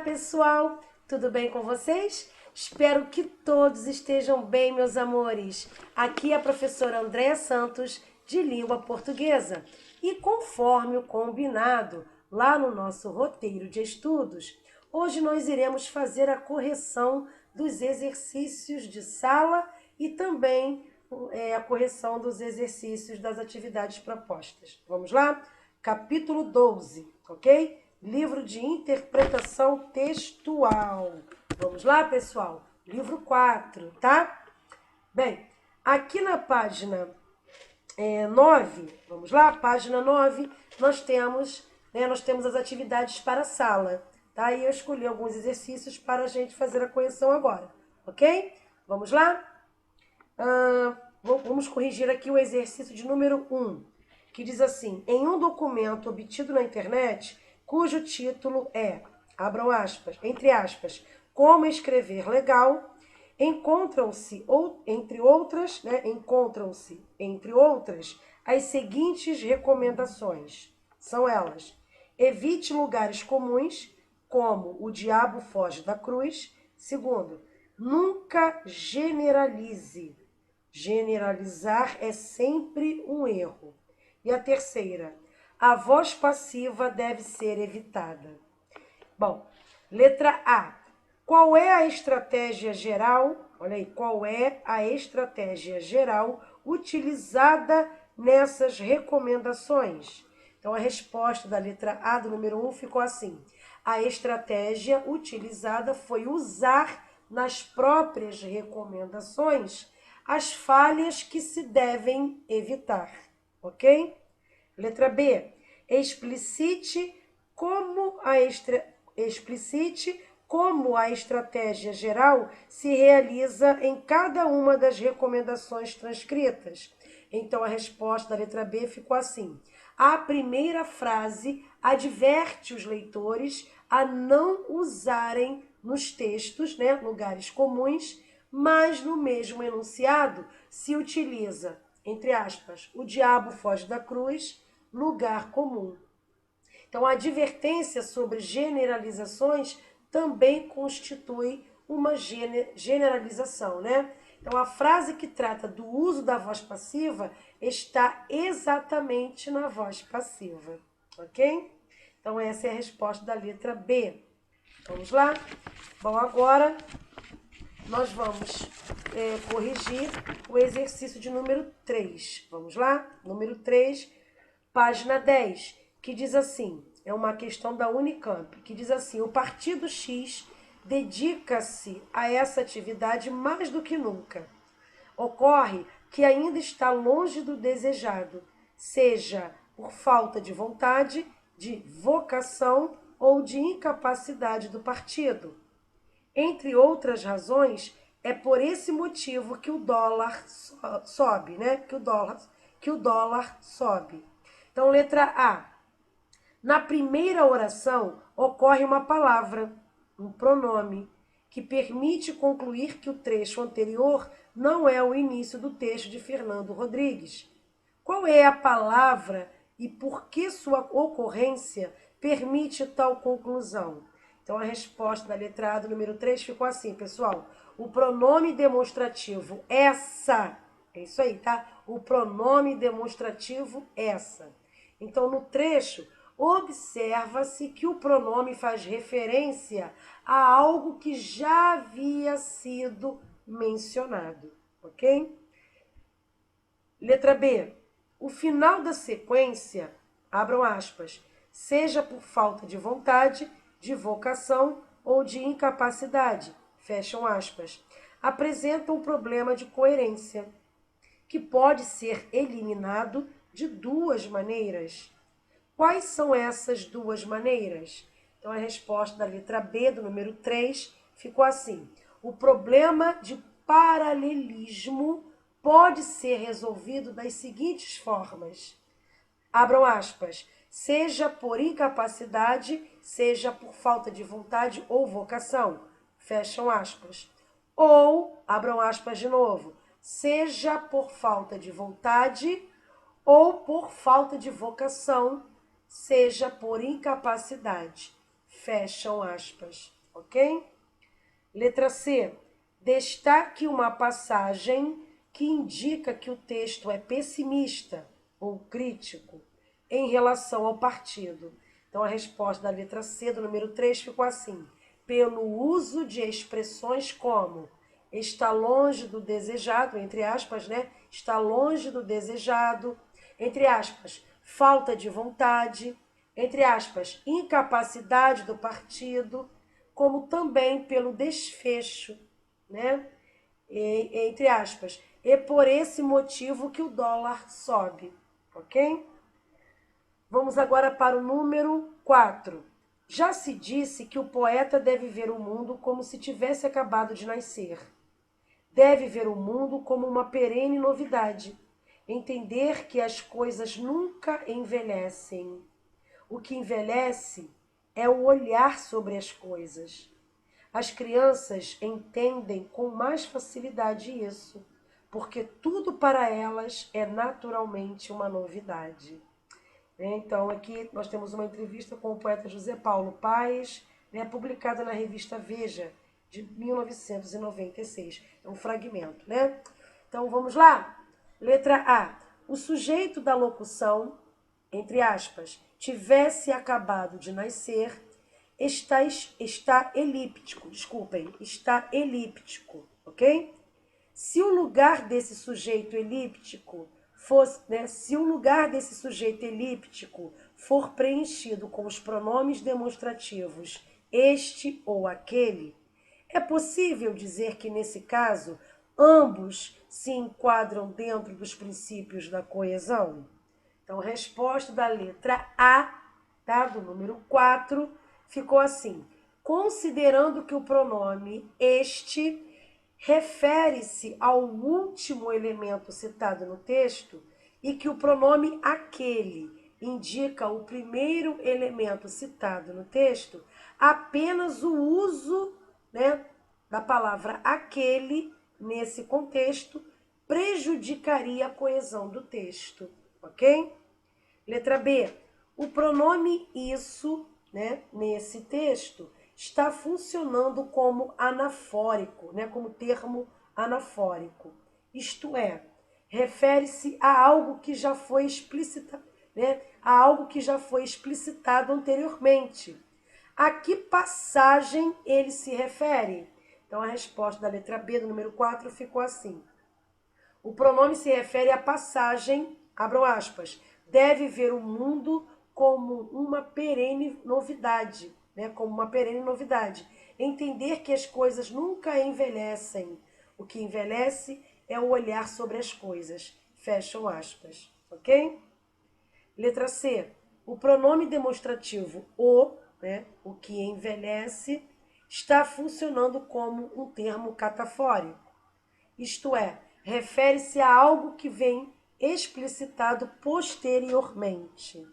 pessoal, tudo bem com vocês? Espero que todos estejam bem, meus amores. Aqui é a professora Andréa Santos, de Língua Portuguesa. E conforme o combinado lá no nosso roteiro de estudos, hoje nós iremos fazer a correção dos exercícios de sala e também a correção dos exercícios das atividades propostas. Vamos lá? Capítulo 12, ok? Livro de interpretação textual. Vamos lá, pessoal? Livro 4, tá? Bem, aqui na página 9, vamos lá? Página 9, nós temos as atividades para a sala, tá? E eu escolhi alguns exercícios para a gente fazer a correção agora, ok? Vamos lá? Vamos corrigir aqui o exercício de número 1, que diz assim: em um documento obtido na internet, cujo título é, abram aspas, entre aspas, como escrever legal, encontram-se, entre outras, as seguintes recomendações. São elas: evite lugares comuns, como o diabo foge da cruz. Segundo, nunca generalize. Generalizar é sempre um erro. E a terceira, a voz passiva deve ser evitada. Bom, letra A. Qual é a estratégia geral? Olha aí, qual é a estratégia geral utilizada nessas recomendações? Então, a resposta da letra A do número 1 ficou assim: a estratégia utilizada foi usar nas próprias recomendações as falhas que se devem evitar, ok? Letra B. Explicite como a estratégia geral se realiza em cada uma das recomendações transcritas. Então, a resposta da letra B ficou assim: a primeira frase adverte os leitores a não usarem nos textos, lugares comuns, mas no mesmo enunciado se utiliza, entre aspas, o diabo foge da cruz, lugar comum. Então, a advertência sobre generalizações também constitui uma generalização, Então, a frase que trata do uso da voz passiva está exatamente na voz passiva, ok? Então, essa é a resposta da letra B. Vamos lá? Bom, agora nós vamos corrigir o exercício de número 3. Vamos lá? Número 3, página 10, que diz assim, é uma questão da Unicamp, que diz assim: o partido X dedica-se a essa atividade mais do que nunca. Ocorre que ainda está longe do desejado, seja por falta de vontade, de vocação ou de incapacidade do partido. Entre outras razões, é por esse motivo que o dólar sobe, Que o dólar sobe. Então, letra A. Na primeira oração ocorre uma palavra, um pronome, que permite concluir que o trecho anterior não é o início do texto de Fernando Rodrigues. Qual é a palavra e por que sua ocorrência permite tal conclusão? Então, a resposta da letra A do número 3 ficou assim, pessoal. O pronome demonstrativo essa, é isso aí, tá? O pronome demonstrativo essa. Então, no trecho, observa-se que o pronome faz referência a algo que já havia sido mencionado, ok? Letra B. O final da sequência, abram aspas, seja por falta de vontade, de vocação ou de incapacidade, fecham aspas, apresenta um problema de coerência, que pode ser eliminado de duas maneiras. Quais são essas duas maneiras? Então, a resposta da letra B, do número 3, ficou assim: o problema de paralelismo pode ser resolvido das seguintes formas. Abram aspas, seja por incapacidade, seja por falta de vontade ou vocação, fecham aspas. Ou, abram aspas de novo, seja por falta de vontade ou por falta de vocação, seja por incapacidade, fecham aspas. ok? Letra C. Destaque uma passagem que indica que o texto é pessimista ou crítico em relação ao partido. Então, a resposta da letra C, do número 3, ficou assim. Pelo uso de expressões como está longe do desejado, entre aspas, né? Está longe do desejado, entre aspas, falta de vontade, entre aspas, incapacidade do partido, como também pelo desfecho, né? Entre aspas, é por esse motivo que o dólar sobe, ok? Vamos agora para o número 4. Já se disse que o poeta deve ver o mundo como se tivesse acabado de nascer. Deve ver o mundo como uma perene novidade. Entender que as coisas nunca envelhecem. O que envelhece é o olhar sobre as coisas. As crianças entendem com mais facilidade isso, porque tudo para elas é naturalmente uma novidade. Então, aqui nós temos uma entrevista com o poeta José Paulo Paes, publicada na revista Veja, de 1996. É um fragmento, né? Então, vamos lá? Letra A. O sujeito da locução, entre aspas, tivesse acabado de nascer, está elíptico, está elíptico, ok? Se o lugar desse sujeito elíptico se o lugar desse sujeito elíptico for preenchido com os pronomes demonstrativos este ou aquele, é possível dizer que, nesse caso, ambos se enquadram dentro dos princípios da coesão? Então, resposta da letra A, tá? Do número 4, ficou assim. Considerando que o pronome este refere-se ao último elemento citado no texto e que o pronome aquele indica o primeiro elemento citado no texto, apenas o uso, da palavra aquele nesse contexto prejudicaria a coesão do texto, ok? Letra B. O pronome isso, nesse texto, está funcionando como anafórico, como termo anafórico. Isto é, refere-se a algo que já foi explicitado anteriormente. A que passagem ele se refere? Então, a resposta da letra B, do número 4, ficou assim. O pronome se refere à passagem, abram aspas, deve ver o mundo como uma perene novidade, como uma perene novidade. Entender que as coisas nunca envelhecem. O que envelhece é o olhar sobre as coisas. Fecham aspas, ok? Letra C. O pronome demonstrativo o que envelhece, está funcionando como um termo catafórico. Isto é, refere-se a algo que vem explicitado posteriormente.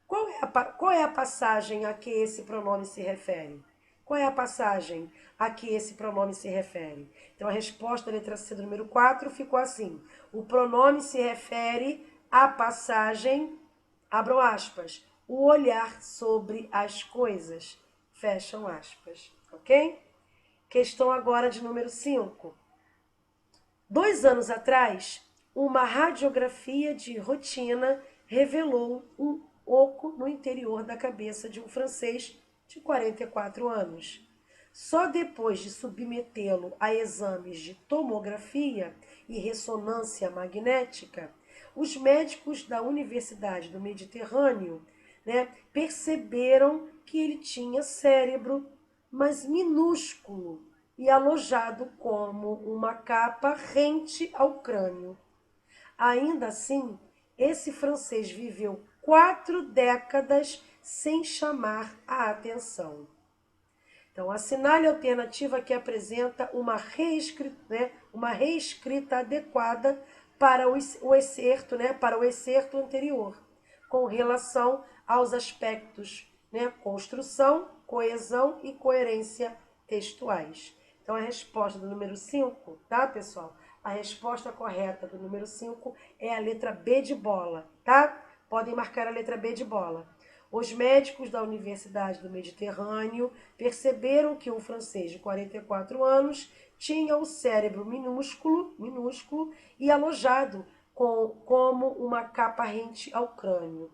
Qual é a passagem a que esse pronome se refere? Qual é a passagem a que esse pronome se refere? Então, a resposta da letra C do número 4 ficou assim. O pronome se refere à passagem, abram aspas, o olhar sobre as coisas, fecham aspas, ok? Questão agora de número 5. 2 anos atrás, uma radiografia de rotina revelou um oco no interior da cabeça de um francês de 44 anos. Só depois de submetê-lo a exames de tomografia e ressonância magnética, os médicos da Universidade do Mediterrâneo perceberam que ele tinha cérebro, mas minúsculo, e alojado como uma capa rente ao crânio. Ainda assim, esse francês viveu 4 décadas sem chamar a atenção. Então, assinale a alternativa que apresenta uma reescrita adequada para o excerto anterior, com relação aos aspectos construção, coesão e coerência textuais. Então, a resposta do número 5, tá, pessoal? A resposta correta do número 5 é a letra B de bola, tá? Podem marcar a letra B de bola. Os médicos da Universidade do Mediterrâneo perceberam que um francês de 44 anos tinha o cérebro minúsculo e alojado como uma capa rente ao crânio.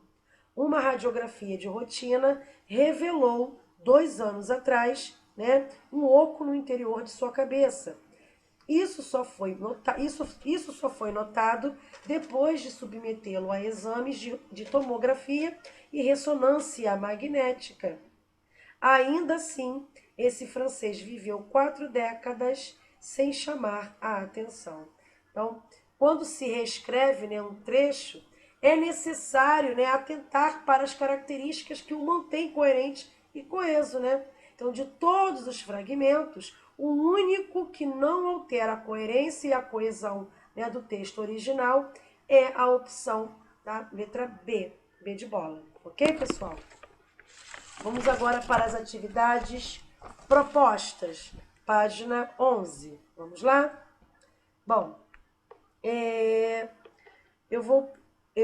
Uma radiografia de rotina revelou, 2 anos atrás, né, um oco no interior de sua cabeça. Isso só foi notado depois de submetê-lo a exames de tomografia e ressonância magnética. Ainda assim, esse francês viveu 4 décadas sem chamar a atenção. Então, quando se reescreve, né, um trecho, é necessário, né, atentar para as características que o mantém coerente e coeso, né? Então, de todos os fragmentos, o único que não altera a coerência e a coesão, né, do texto original é a opção da letra B, B de bola. Ok, pessoal? Vamos agora para as atividades propostas, página 11. Vamos lá? Bom, eu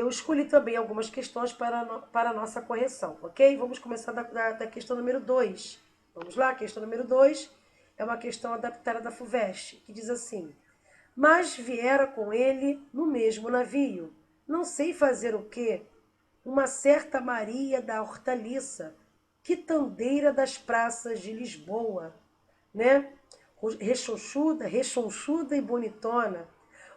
escolhi também algumas questões para a nossa correção, ok? Vamos começar da questão número 2. Vamos lá? A questão número 2 é uma questão adaptada da FUVEST, que diz assim: mas viera com ele no mesmo navio, não sei fazer o quê, uma certa Maria da Hortaliça, quitandeira das praças de Lisboa, né? Rechonchuda e bonitona.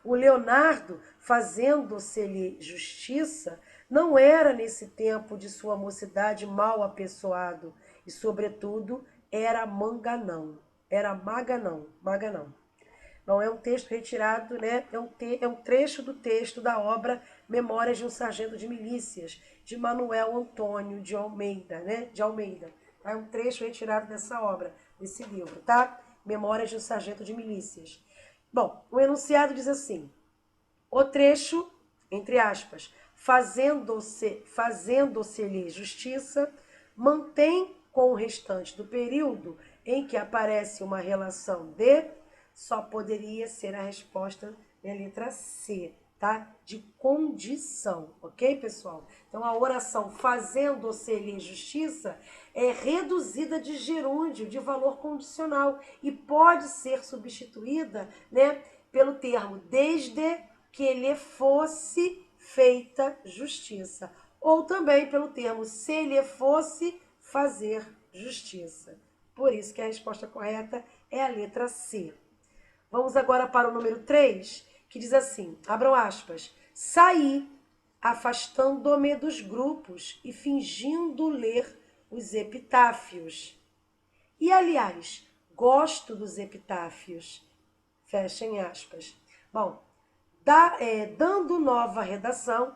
O Leonardo, fazendo-se-lhe justiça, não era nesse tempo de sua mocidade mal apessoado, e, sobretudo, era maganão. Não, é um texto retirado, né? É um trecho do texto da obra Memórias de um Sargento de Milícias, de Manuel Antônio de Almeida, né? É um trecho retirado dessa obra, desse livro, tá? Memórias de um Sargento de Milícias. Bom, o enunciado diz assim: o trecho, entre aspas, fazendo-se-lhe justiça, mantém com o restante do período em que aparece uma relação de, só poderia ser a resposta da letra C, tá? De condição, ok, pessoal? Então, a oração fazendo-se-lhe justiça é reduzida de gerúndio, de valor condicional, e pode ser substituída, né, pelo termo desde que lhe fosse feita justiça, ou também pelo termo se lhe fosse fazer justiça. Por isso que a resposta correta é a letra C. Vamos agora para o número 3, que diz assim, abram aspas, saí, afastando-me dos grupos e fingindo ler os epitáfios. E, aliás, gosto dos epitáfios. Fechem aspas. Bom, dando nova redação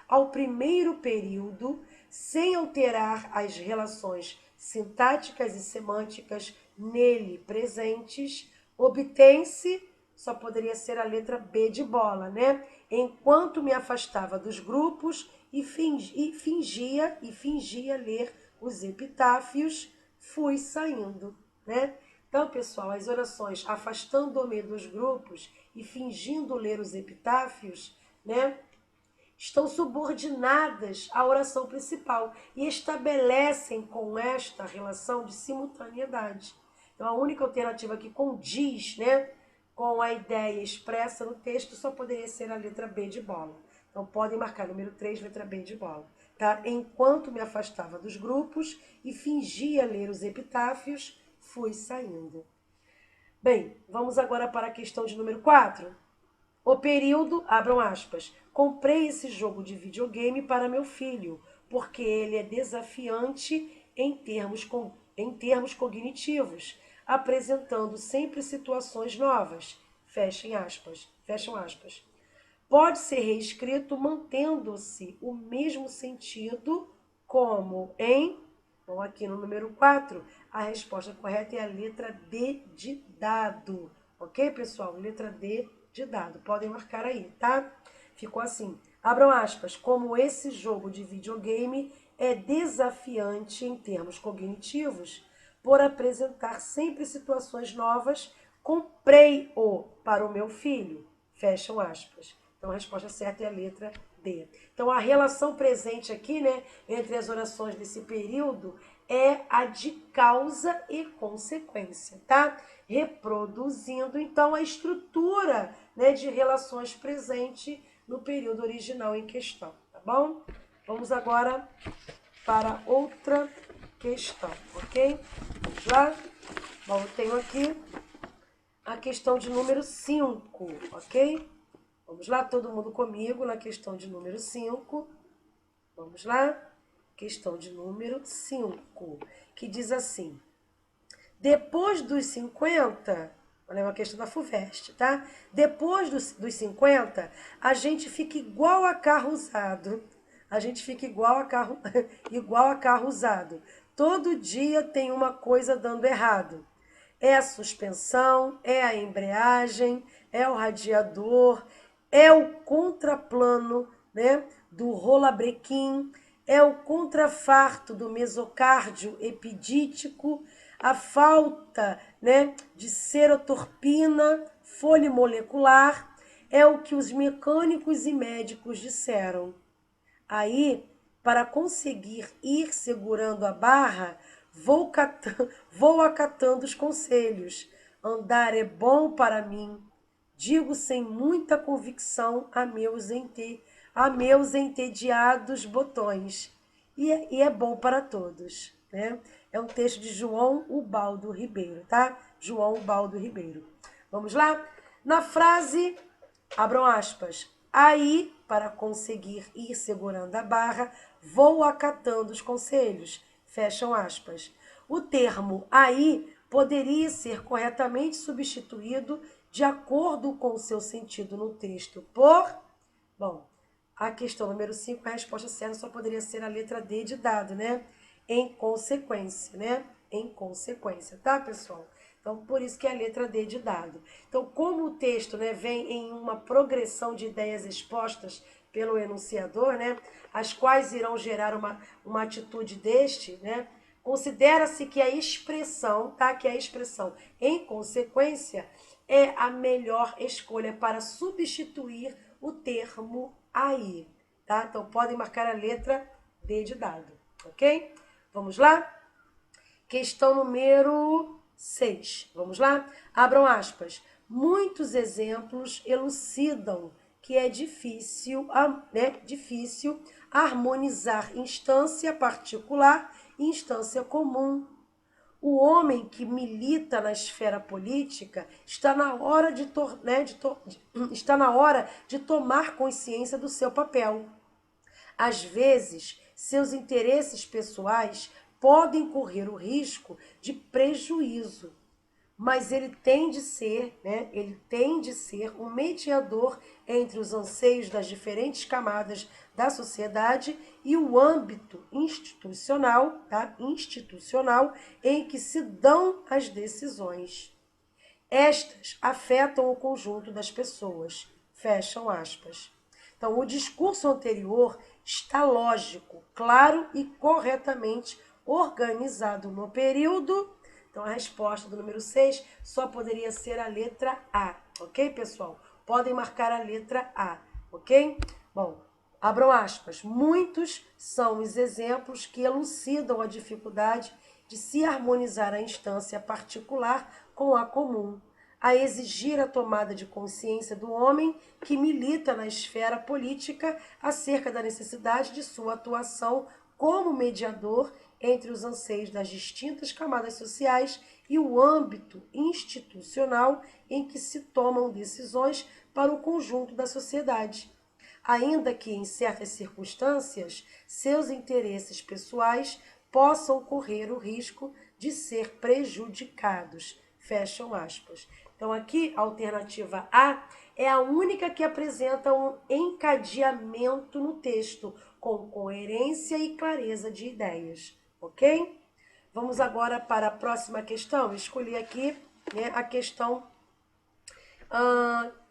ao primeiro período, sem alterar as relações sintáticas e semânticas nele presentes, obtém-se, só poderia ser a letra B de bola, né? Enquanto me afastava dos grupos e fingia ler os epitáfios, fui saindo, né? Então, pessoal, as orações afastando-me dos grupos e fingindo ler os epitáfios, né, estão subordinadas à oração principal e estabelecem com esta relação de simultaneidade. Então, a única alternativa que condiz, né, com a ideia expressa no texto só poderia ser a letra B de bola. Então, podem marcar número 3, letra B de bola. Tá? Enquanto me afastava dos grupos e fingia ler os epitáfios, fui saindo. Bem, vamos agora para a questão de número 4. O período, abram aspas, comprei esse jogo de videogame para meu filho, porque ele é desafiante em termos cognitivos, apresentando sempre situações novas. Fecham aspas. Pode ser reescrito mantendo-se o mesmo sentido como em... Então, aqui no número 4, a resposta correta é a letra D de dado. Ok, pessoal? Letra D de dado. Podem marcar aí, tá? Ficou assim. Abram aspas. Como esse jogo de videogame é desafiante em termos cognitivos, por apresentar sempre situações novas, comprei-o para o meu filho. Fecham aspas. Então, a resposta certa é a letra de. Então, a relação presente aqui, né, entre as orações desse período é a de causa e consequência, tá? Reproduzindo, então, a estrutura, né, de relações presente no período original em questão, tá bom? Vamos agora para outra questão, ok? Vamos lá? Bom, eu tenho aqui a questão de número 5, ok? Vamos lá, todo mundo comigo na questão de número 5. Vamos lá? Questão de número 5, que diz assim: depois dos 50, olha, é uma questão da FUVEST, tá? Depois dos 50, a gente fica igual a carro usado. A gente fica igual a carro, igual a carro usado. Todo dia tem uma coisa dando errado. É a suspensão, é a embreagem, é o radiador, é o contraplano, né, do rolabrequim, é o contrafarto do mesocárdio epidítico, a falta, né, de serotorpina folimolecular, é o que os mecânicos e médicos disseram. Aí, para conseguir ir segurando a barra, vou acatando os conselhos. Andar é bom para mim. Digo sem muita convicção a meus entediados botões. E é bom para todos, né? É um texto de João Ubaldo Ribeiro, tá? João Ubaldo Ribeiro. Vamos lá? Na frase, abram aspas, aí, para conseguir ir segurando a barra, vou acatando os conselhos, fecham aspas. O termo aí poderia ser corretamente substituído de acordo com o seu sentido no texto por... Bom, a questão número 5, a resposta certa só poderia ser a letra D de dado, né? Em consequência, né? Em consequência, tá, pessoal? Então, por isso que é a letra D de dado. Então, como o texto, né, vem em uma progressão de ideias expostas pelo enunciador, né, as quais irão gerar uma atitude deste, né, considera-se que a expressão, tá, que a expressão em consequência é a melhor escolha para substituir o termo aí, tá? Então, podem marcar a letra D de dado, ok? Vamos lá? Questão número 6. Vamos lá? Abram aspas. Muitos exemplos elucidam que é difícil harmonizar instância particular e instância comum. O homem que milita na esfera política está na hora está na hora de tomar consciência do seu papel. Às vezes, seus interesses pessoais podem correr o risco de prejuízo, mas ele tem de ser, um mediador entre os anseios das diferentes camadas da sociedade e o âmbito institucional, tá? Institucional em que se dão as decisões. Estas afetam o conjunto das pessoas. Fecham aspas. Então, o discurso anterior está lógico, claro e corretamente organizado no período. Então, a resposta do número 6 só poderia ser a letra A, ok, pessoal? Podem marcar a letra A, ok? Bom, abram aspas. Muitos são os exemplos que elucidam a dificuldade de se harmonizar a instância particular com a comum, a exigir a tomada de consciência do homem que milita na esfera política acerca da necessidade de sua atuação como mediador entre os anseios das distintas camadas sociais e o âmbito institucional em que se tomam decisões para o conjunto da sociedade. Ainda que, em certas circunstâncias, seus interesses pessoais possam correr o risco de ser prejudicados. Fecham aspas. Então, aqui, a alternativa A é a única que apresenta um encadeamento no texto, com coerência e clareza de ideias, ok? Vamos agora para a próxima questão. Escolhi aqui, né, a questão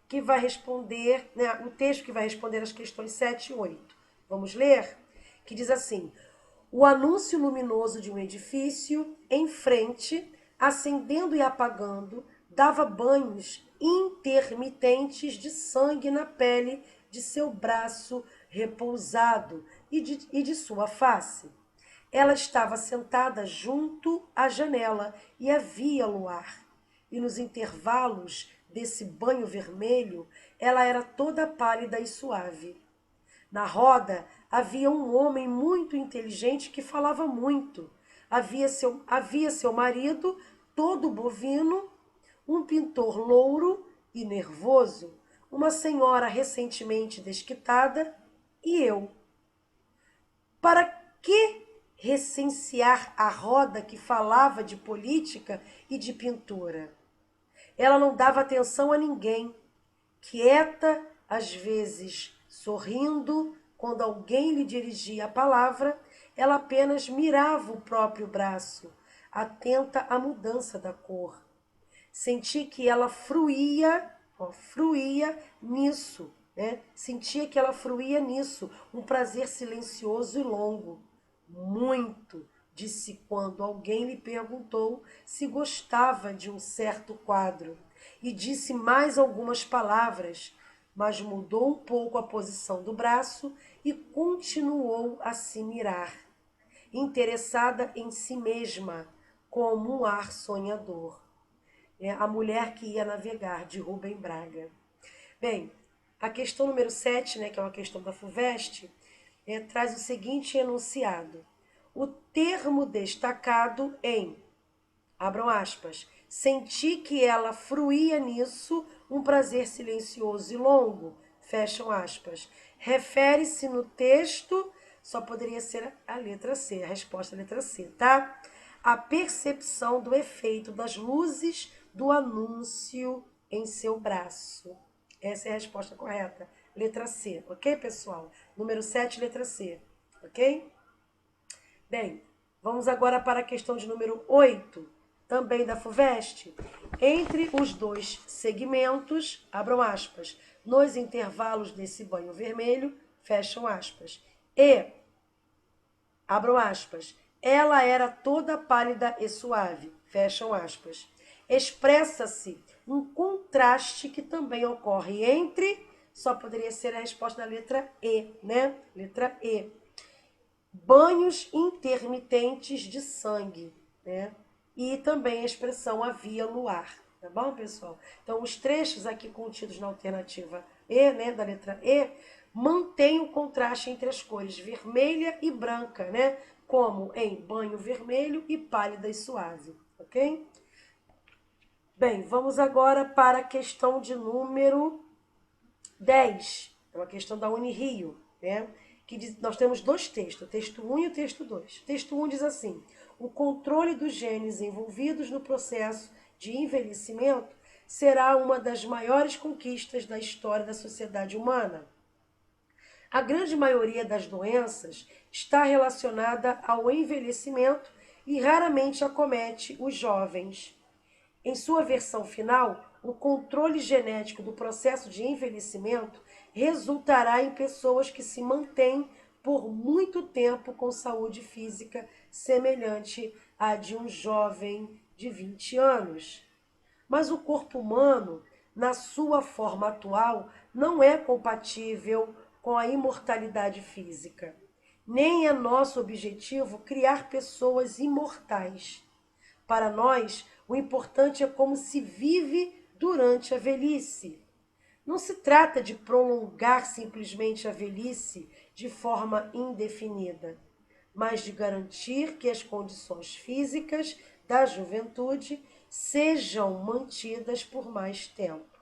que vai responder, né, o texto que vai responder as questões 7 e 8. Vamos ler? Que diz assim: o anúncio luminoso de um edifício em frente, acendendo e apagando, dava banhos intermitentes de sangue na pele de seu braço repousado e de sua face. Ela estava sentada junto à janela e havia luar. E nos intervalos desse banho vermelho, ela era toda pálida e suave. Na roda havia um homem muito inteligente que falava muito. Havia seu marido, todo bovino, um pintor louro e nervoso, uma senhora recentemente desquitada e eu. Para que recensear a roda que falava de política e de pintura? Ela não dava atenção a ninguém, quieta, às vezes sorrindo, quando alguém lhe dirigia a palavra, ela apenas mirava o próprio braço, atenta à mudança da cor. Senti que ela fruía nisso, né? Sentia que ela fruía nisso, um prazer silencioso e longo. Muito, disse quando alguém lhe perguntou se gostava de um certo quadro. E disse mais algumas palavras, mas mudou um pouco a posição do braço e continuou a se mirar, interessada em si mesma, como um ar sonhador. É A Mulher que Ia Navegar, de Rubem Braga. Bem, a questão número 7, né, que é uma questão da FUVEST, traz o seguinte enunciado. O termo destacado em, abram aspas, senti que ela fruía nisso um prazer silencioso e longo, fecham aspas. Refere-se no texto, só poderia ser a letra C, a resposta é a letra C, tá? A percepção do efeito das luzes do anúncio em seu braço. Essa é a resposta correta. Letra C, ok, pessoal? Número 7, letra C, ok? Bem, vamos agora para a questão de número 8, também da FUVEST. Entre os dois segmentos, abram aspas, nos intervalos desse banho vermelho, fecham aspas. E, abram aspas, ela era toda pálida e suave, fecham aspas. Expressa-se um contraste que também ocorre entre, só poderia ser a resposta da letra E, né? Letra E. Banhos intermitentes de sangue, né? E também a expressão havia luar, tá bom, pessoal? Então, os trechos aqui contidos na alternativa E, né, da letra E, mantêm o contraste entre as cores vermelha e branca, né? Como em banho vermelho e pálida e suave, ok? Bem, vamos agora para a questão de número 10. É uma questão da Unirio, né? Nós temos dois textos, o texto 1 e o texto 2. O texto 1 diz assim, o controle dos genes envolvidos no processo de envelhecimento será uma das maiores conquistas da história da sociedade humana. A grande maioria das doenças está relacionada ao envelhecimento e raramente acomete os jovens. Em sua versão final, o controle genético do processo de envelhecimento resultará em pessoas que se mantêm por muito tempo com saúde física semelhante à de um jovem de 20 anos. Mas o corpo humano, na sua forma atual, não é compatível com a imortalidade física. Nem é nosso objetivo criar pessoas imortais. Para nós, o importante é como se vive durante a velhice. Não se trata de prolongar simplesmente a velhice de forma indefinida, mas de garantir que as condições físicas da juventude sejam mantidas por mais tempo.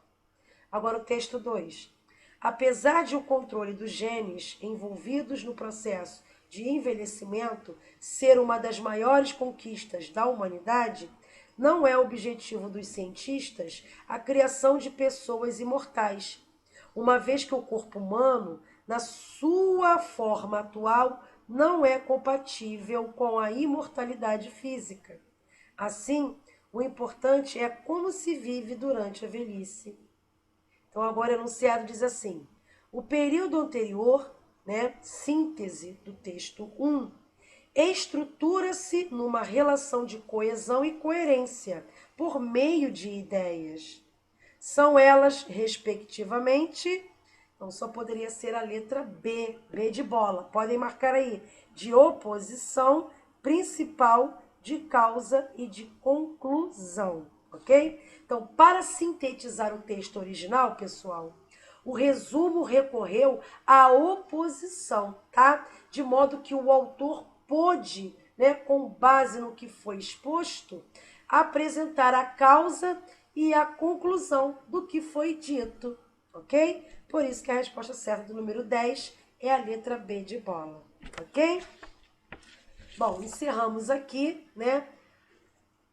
Agora o texto 2. Apesar de o controle dos genes envolvidos no processo de envelhecimento ser uma das maiores conquistas da humanidade, não é objetivo dos cientistas a criação de pessoas imortais, uma vez que o corpo humano, na sua forma atual, não é compatível com a imortalidade física. Assim, o importante é como se vive durante a velhice. Então, agora o enunciado diz assim, o período anterior, né, síntese do texto 1, estrutura-se numa relação de coesão e coerência por meio de ideias. São elas, respectivamente, Então, só poderia ser a letra B, B de bola. Podem marcar aí, de oposição, principal, de causa e de conclusão, ok? Então, para sintetizar o texto original, pessoal, o resumo recorreu à oposição, tá? De modo que o autor pôde, né, com base no que foi exposto, apresentar a causa e a conclusão do que foi dito, ok? Por isso que a resposta certa do número 10 é a letra B de bola, ok? Bom, encerramos aqui, né,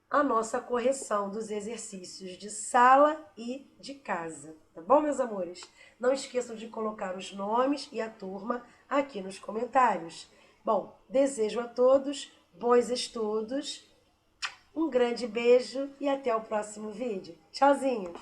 a nossa correção dos exercícios de sala e de casa, tá bom, meus amores? Não esqueçam de colocar os nomes e a turma aqui nos comentários. Bom, desejo a todos bons estudos, um grande beijo e até o próximo vídeo. Tchauzinho!